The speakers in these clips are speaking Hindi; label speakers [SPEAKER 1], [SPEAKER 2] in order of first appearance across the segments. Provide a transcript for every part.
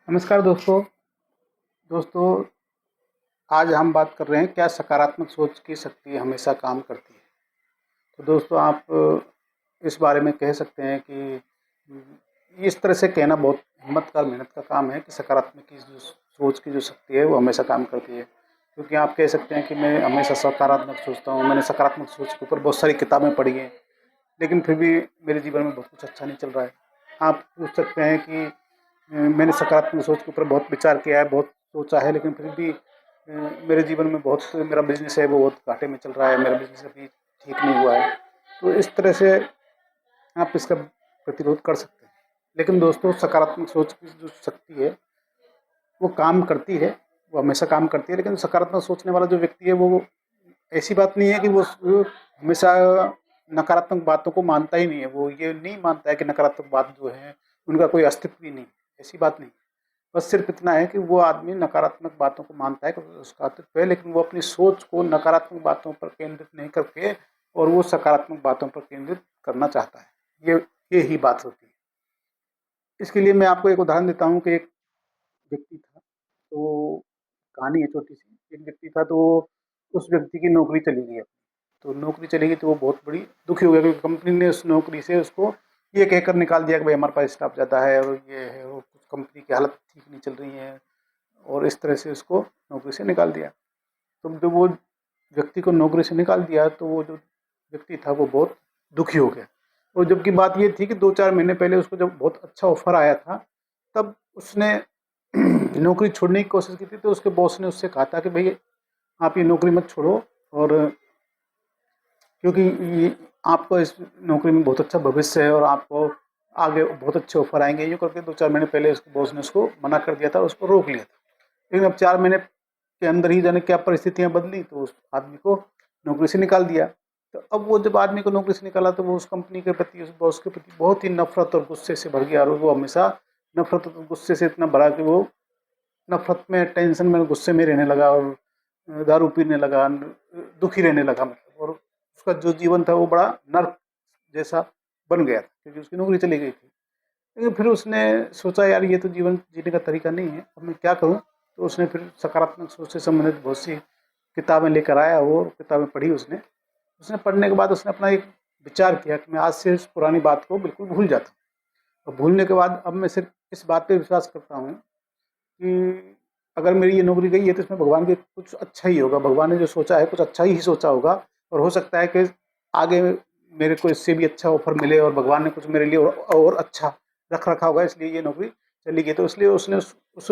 [SPEAKER 1] नमस्कार दोस्तों। दोस्तों, आज हम बात कर रहे हैं, क्या सकारात्मक सोच की शक्ति हमेशा काम करती है। तो दोस्तों, आप इस बारे में कह सकते हैं कि इस तरह से कहना बहुत हिम्मत का मेहनत का काम है कि सकारात्मक की जो सोच की जो शक्ति है वो हमेशा काम करती है। क्योंकि आप कह सकते हैं कि मैं हमेशा सकारात्मक सोचता हूँ, मैंने सकारात्मक सोच के ऊपर बहुत सारी किताबें पढ़ी हैं, लेकिन फिर भी मेरे जीवन में बहुत कुछ अच्छा नहीं चल रहा है। आप पूछ सकते हैं कि मैंने सकारात्मक सोच के ऊपर बहुत विचार किया है, बहुत सोचा है, लेकिन फिर भी मेरे जीवन में बहुत मेरा बिज़नेस है वो बहुत घाटे में चल रहा है, मेरा बिज़नेस अभी ठीक नहीं हुआ है। तो इस तरह से आप इसका प्रतिरोध कर सकते हैं। लेकिन दोस्तों, सकारात्मक सोच की जो शक्ति है वो काम करती है, वो हमेशा काम करती है। लेकिन सकारात्मक सोचने वाला जो व्यक्ति है वो ऐसी बात नहीं है कि वो हमेशा नकारात्मक बातों को मानता ही नहीं है। वो ये नहीं मानता है कि नकारात्मक बात जो है उनका कोई अस्तित्व ही नहीं है, ऐसी बात नहीं। बस सिर्फ इतना है कि वो आदमी नकारात्मक बातों को मानता है कि उसका अस्तित्व है, लेकिन वो अपनी सोच को नकारात्मक बातों पर केंद्रित नहीं करके और वो सकारात्मक बातों पर केंद्रित करना चाहता है। ये ही बात होती है। इसके लिए मैं आपको एक उदाहरण देता हूँ कि एक व्यक्ति था, तो कहानी है छोटी सी। एक व्यक्ति था, तो उस व्यक्ति की नौकरी चली गई। तो नौकरी चली गई तो वो बहुत बड़ी दुखी हो गया, क्योंकि कंपनी ने उस नौकरी से उसको ये कहकर निकाल दिया कि भाई हमारे पास स्टाफ ज़्यादा है और ये है वो, कंपनी की हालत ठीक नहीं चल रही है, और इस तरह से उसको नौकरी से निकाल दिया। तो जब वो व्यक्ति को नौकरी से निकाल दिया तो वो जो व्यक्ति था वो बहुत दुखी हो गया। और जबकि बात ये थी कि 2-4 महीने पहले उसको जब बहुत अच्छा ऑफर आया था, तब उसने नौकरी छोड़ने की कोशिश की थी। तो उसके बॉस ने उससे कहा था कि भाई आप ये नौकरी मत छोड़ो, और क्योंकि आपको इस नौकरी में बहुत अच्छा भविष्य है और आपको आगे बहुत अच्छे ऑफर आएंगे। यूँ करके 2-4 महीने पहले उसके बॉस ने उसको मना कर दिया था, उसको रोक लिया था। लेकिन अब 4 महीने के अंदर ही जाने क्या परिस्थितियां बदली, तो उस आदमी को नौकरी से निकाल दिया। तो अब वो जब आदमी को नौकरी से निकाला तो वो उस कंपनी के प्रति, उस बॉस के प्रति बहुत ही नफरत और गुस्से से भर गया। और वो हमेशा नफरत और गुस्से से इतना भरा कि वो नफरत में, टेंशन में, गुस्से में रहने लगा, और दारू पीने लगा, दुखी रहने लगा, मतलब। और उसका जो जीवन था वो बड़ा नर्क जैसा बन गया था, क्योंकि उसकी नौकरी चली गई थी। लेकिन फिर उसने सोचा, यार ये तो जीवन जीने का तरीका नहीं है, अब मैं क्या करूं। तो उसने फिर सकारात्मक सोच से संबंधित बहुत सी किताबें लेकर आया, वो किताबें पढ़ी उसने। उसने पढ़ने के बाद उसने अपना एक विचार किया कि मैं आज से उस पुरानी बात को बिल्कुल भूल जाता हूँ। और भूलने के बाद अब मैं सिर्फ इस बात पे विश्वास करता हूँ कि अगर मेरी ये नौकरी गई है तो इसमें भगवान के कुछ अच्छा ही होगा, भगवान ने जो सोचा है कुछ अच्छा ही सोचा होगा। और हो सकता है कि आगे मेरे को इससे भी अच्छा ऑफर मिले, और भगवान ने कुछ मेरे लिए और अच्छा रख रखा होगा, इसलिए ये नौकरी चली गई। तो इसलिए उसने उस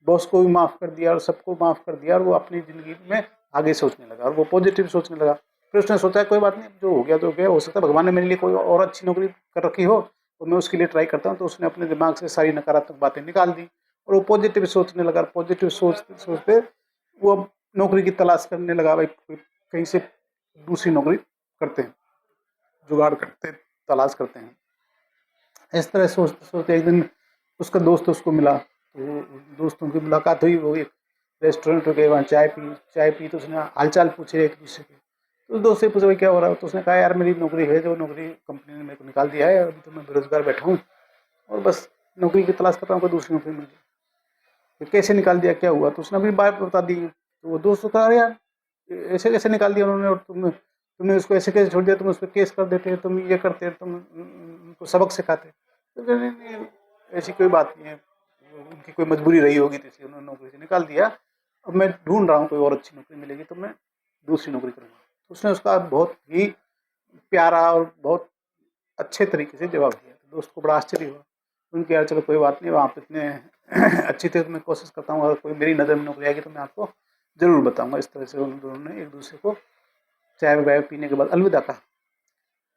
[SPEAKER 1] बॉस को भी माफ़ कर दिया और सबको माफ़ कर दिया, और वो अपनी ज़िंदगी में आगे सोचने लगा, और वो पॉजिटिव सोचने लगा। फिर उसने सोचा कोई बात नहीं, जो हो गया तो हो गया, हो सकता है भगवान ने मेरे लिए कोई और अच्छी नौकरी कर रखी हो, तो मैं उसके लिए ट्राई करता हूँ। तो उसने अपने दिमाग से सारी नकारात्मक बातें निकाल दी और वो पॉजिटिव सोचने लगा। पॉजिटिव सोचते सोचते वो अब नौकरी की तलाश करने लगा, भाई कहीं से दूसरी नौकरी करते हैं, जुगाड़ करते, तलाश करते हैं। इस तरह सोचते सोचते एक दिन उसका दोस्त उसको मिला, तो दोस्तों की मुलाकात हुई। वो एक रेस्टोरेंट में गए, वहाँ चाय पी तो उसने हालचाल पूछे एक दूसरे के। तो उस दोस्त से पूछा भाई क्या हो रहा है। तो उसने कहा, यार मेरी नौकरी है, जो नौकरी कंपनी ने मेरे को निकाल दिया है, अभी तो मैं बेरोजगार बैठा हूँ और बस नौकरी की तलाश कर रहा हूँ, कोई दूसरी नौकरी मिल जाए। तो कैसे निकाल दिया, क्या हुआ। तो उसने अपनी बात बता दी। तो वो दोस्त कहा, अरे यार ऐसे कैसे निकाल दिया उन्होंने, और तुमने उसको ऐसे कैसे छोड़ दिया, तुम उस पर केस कर देते, तुम ये करते, तुम उनको सबक सिखाते। तो नहीं नहीं, ऐसी कोई बात नहीं है, उनकी कोई मजबूरी रही होगी तो इसलिए उन्होंने नौकरी से निकाल दिया। अब मैं ढूंढ रहा हूँ, कोई और अच्छी नौकरी मिलेगी तो मैं दूसरी नौकरी करूँगा। तो उसने उसका बहुत ही प्यारा और बहुत अच्छे तरीके से जवाब दिया। तो दोस्त को बड़ा आश्चर्य हुआ। उनके, यार चलो कोई बात नहीं, वहाँ पे इतने अच्छी तरह मैं कोशिश करता हूँ, अगर कोई मेरी नज़र में नौकरी आएगी तो मैं आपको ज़रूर बताऊंगा। इस तरह से उन दोनों ने एक दूसरे को चाय वाय पीने के बाद अलविदा कहा।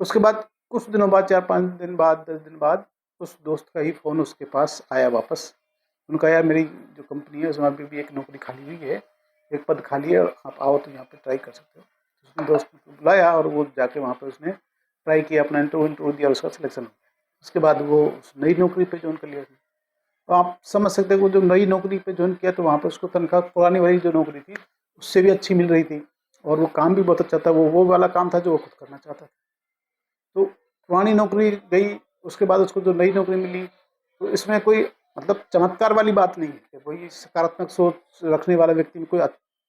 [SPEAKER 1] उसके बाद कुछ दिनों बाद, 4-5 दिन बाद, 10 दिन बाद, उस दोस्त का ही फ़ोन उसके पास आया वापस। उनका, यार मेरी जो कंपनी है उसमें अभी भी एक नौकरी खाली हुई है, एक पद खाली है, आप आओ तो यहाँ पे ट्राई कर सकते हो। तो उसने दोस्त को बुलाया और वो जाके वहाँ पर उसने ट्राई किया, अपना इंटरव्यू दिया और उसका सिलेक्शन हो गया। उसके बाद वो उस नई नौकरी पे ज्वाइन कर लिया उसने। तो आप समझ सकते हैं, वो जो नई नौकरी पे ज्वाइन किया तो वहाँ पर उसको तनख्वाह पुरानी वाली जो नौकरी थी उससे भी अच्छी मिल रही थी, और वो काम भी बहुत अच्छा था। वो वाला काम था जो वो खुद करना चाहता था। तो पुरानी नौकरी गई, उसके बाद उसको जो नई नौकरी मिली, तो इसमें कोई मतलब चमत्कार वाली बात नहीं है कि वही सकारात्मक सोच रखने वाला व्यक्ति में कोई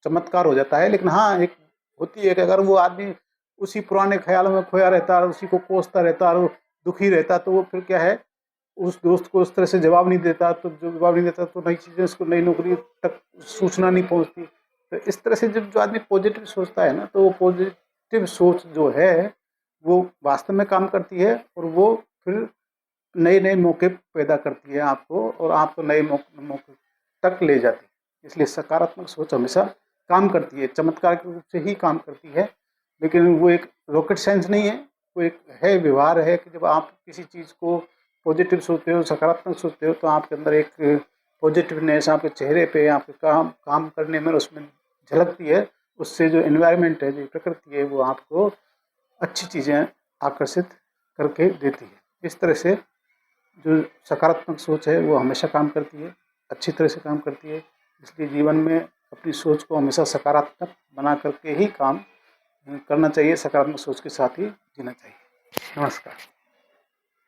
[SPEAKER 1] चमत्कार हो जाता है, लेकिन हाँ एक होती है कि अगर वो आदमी उसी पुराने ख्यालों में खोया रहता है, उसी को कोसता रहता है और दुखी रहता, तो वो फिर क्या है, उस दोस्त को उस तरह से जवाब नहीं देता, तो जो जवाब नहीं देता तो नई चीज़ें, उसको नई नौकरी तक सूचना नहीं पहुंचती। तो इस तरह से जब जो आदमी पॉजिटिव सोचता है ना, तो वो पॉजिटिव सोच जो है वो वास्तव में काम करती है, और वो फिर नए नए मौके पैदा करती है आपको, और आपको नए मौके तक ले जाती है। इसलिए सकारात्मक सोच हमेशा काम करती है, चमत्कार के रूप से ही काम करती है, लेकिन वो एक रॉकेट साइंस नहीं है। वो एक है, व्यवहार है कि जब आप किसी चीज़ को पॉजिटिव सोचते हो, सकारात्मक सोचते हो, तो आपके अंदर एक पॉजिटिवनेस आपके चेहरे पे, आपके काम काम करने में उसमें झलकती है। उससे जो एनवायरनमेंट है, जो प्रकृति है, वो आपको अच्छी चीज़ें आकर्षित करके देती है। इस तरह से जो सकारात्मक सोच है वो हमेशा काम करती है, अच्छी तरह से काम करती है। इसलिए जीवन में अपनी सोच को हमेशा सकारात्मक बना करके ही काम करना चाहिए, सकारात्मक सोच के साथ ही जीना चाहिए। नमस्कार।